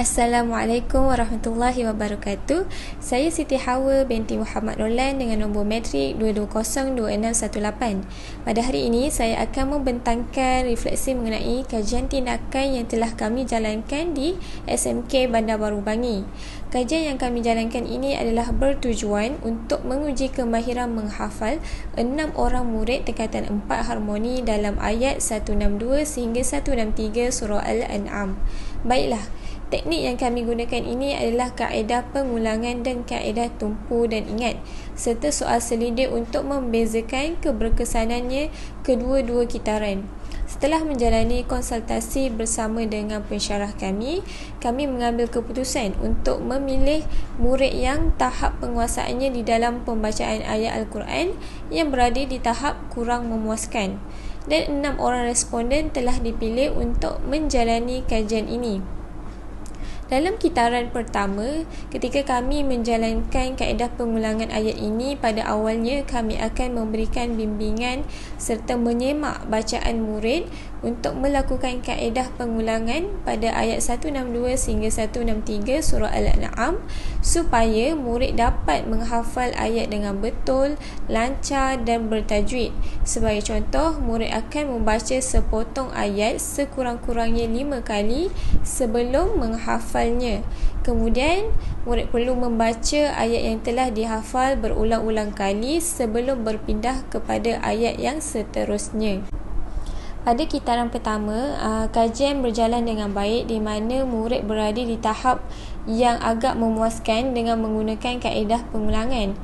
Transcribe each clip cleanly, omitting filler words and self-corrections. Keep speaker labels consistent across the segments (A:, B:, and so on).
A: Assalamualaikum warahmatullahi wabarakatuh. Saya Siti Hawa binti Muhammad Rolan dengan nombor metrik 2202618. Pada hari ini saya akan membentangkan refleksi mengenai kajian tindakan yang telah kami jalankan di SMK Bandar Baru Bangi. Kajian yang kami jalankan ini adalah bertujuan untuk menguji kemahiran menghafal 6 orang murid tingkatan 4 harmoni dalam ayat 162 sehingga 163 surah Al-An'am. Baiklah, teknik yang kami gunakan ini adalah kaedah pengulangan dan kaedah tumpu dan ingat, serta soal selidik untuk membezakan keberkesanannya kedua-dua kitaran. Setelah menjalani konsultasi bersama dengan pensyarah kami mengambil keputusan untuk memilih murid yang tahap penguasaannya di dalam pembacaan ayat Al-Quran yang berada di tahap kurang memuaskan. Dan 6 orang responden telah dipilih untuk menjalani kajian ini. Dalam kitaran pertama, ketika kami menjalankan kaedah pengulangan ayat ini, pada awalnya kami akan memberikan bimbingan serta menyemak bacaan murid untuk melakukan kaedah pengulangan pada ayat 162 sehingga 163 surah Al-An'am supaya murid dapat menghafal ayat dengan betul, lancar dan bertajwid. Sebagai contoh, murid akan membaca sepotong ayat sekurang-kurangnya 5 kali sebelum menghafalnya. Kemudian, murid perlu membaca ayat yang telah dihafal berulang-ulang kali sebelum berpindah kepada ayat yang seterusnya. Pada kitaran pertama, kajian berjalan dengan baik di mana murid berada di tahap yang agak memuaskan dengan menggunakan kaedah pengulangan.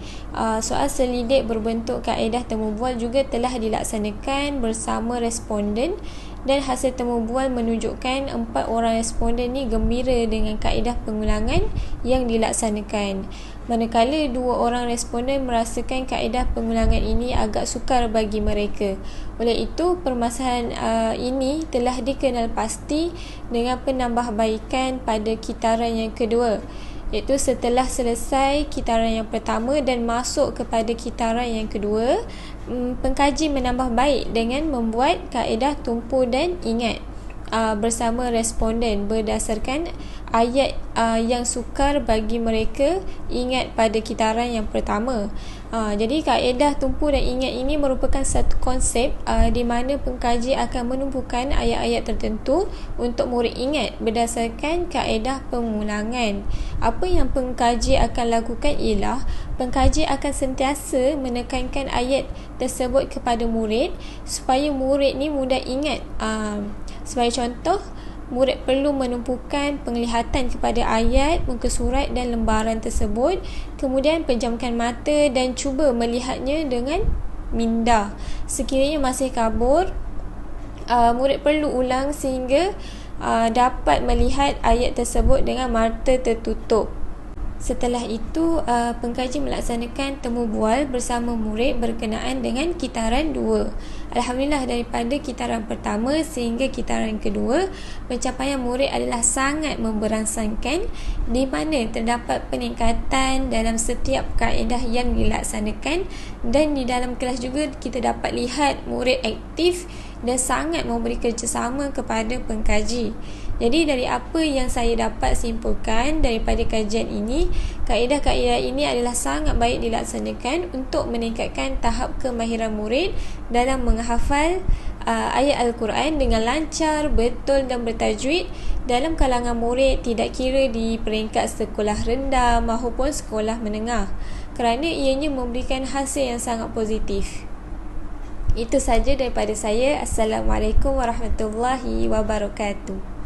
A: Soal selidik berbentuk kaedah temu bual juga telah dilaksanakan bersama responden dan hasil temu bual menunjukkan 4 orang responden ni gembira dengan kaedah pengulangan yang dilaksanakan. Manakala 2 orang responden merasakan kaedah pengulangan ini agak sukar bagi mereka. Oleh itu, permasalahan ini telah dikenal pasti dengan penambahbaikan pada kitaran yang kedua, iaitu setelah selesai kitaran yang pertama dan masuk kepada kitaran yang kedua, pengkaji menambah baik dengan membuat kaedah tumpu dan ingat bersama responden berdasarkan ayat yang sukar bagi mereka ingat pada kitaran yang pertama. Jadi kaedah tumpu dan ingat ini merupakan satu konsep di mana pengkaji akan menumpukan ayat-ayat tertentu untuk murid ingat berdasarkan kaedah pengulangan. Apa yang pengkaji akan lakukan ialah pengkaji akan sentiasa menekankan ayat tersebut kepada murid supaya murid ni mudah ingat. Sebagai contoh, murid perlu menumpukan penglihatan kepada ayat, muka surat dan lembaran tersebut, kemudian pejamkan mata dan cuba melihatnya dengan minda. Sekiranya masih kabur, murid perlu ulang sehingga dapat melihat ayat tersebut dengan mata tertutup. Setelah itu, pengkaji melaksanakan temu bual bersama murid berkenaan dengan kitaran 2. Alhamdulillah, daripada kitaran pertama sehingga kitaran kedua, pencapaian murid adalah sangat memberangsangkan di mana terdapat peningkatan dalam setiap kaedah yang dilaksanakan, dan di dalam kelas juga kita dapat lihat murid aktif dan sangat memberi kerjasama kepada pengkaji. Jadi dari apa yang saya dapat simpulkan daripada kajian ini, kaedah-kaedah ini adalah sangat baik dilaksanakan untuk meningkatkan tahap kemahiran murid dalam menghafal ayat Al-Quran dengan lancar, betul dan bertajwid dalam kalangan murid, tidak kira di peringkat sekolah rendah maupun sekolah menengah, kerana ianya memberikan hasil yang sangat positif. Itu saja daripada saya. Assalamualaikum warahmatullahi wabarakatuh.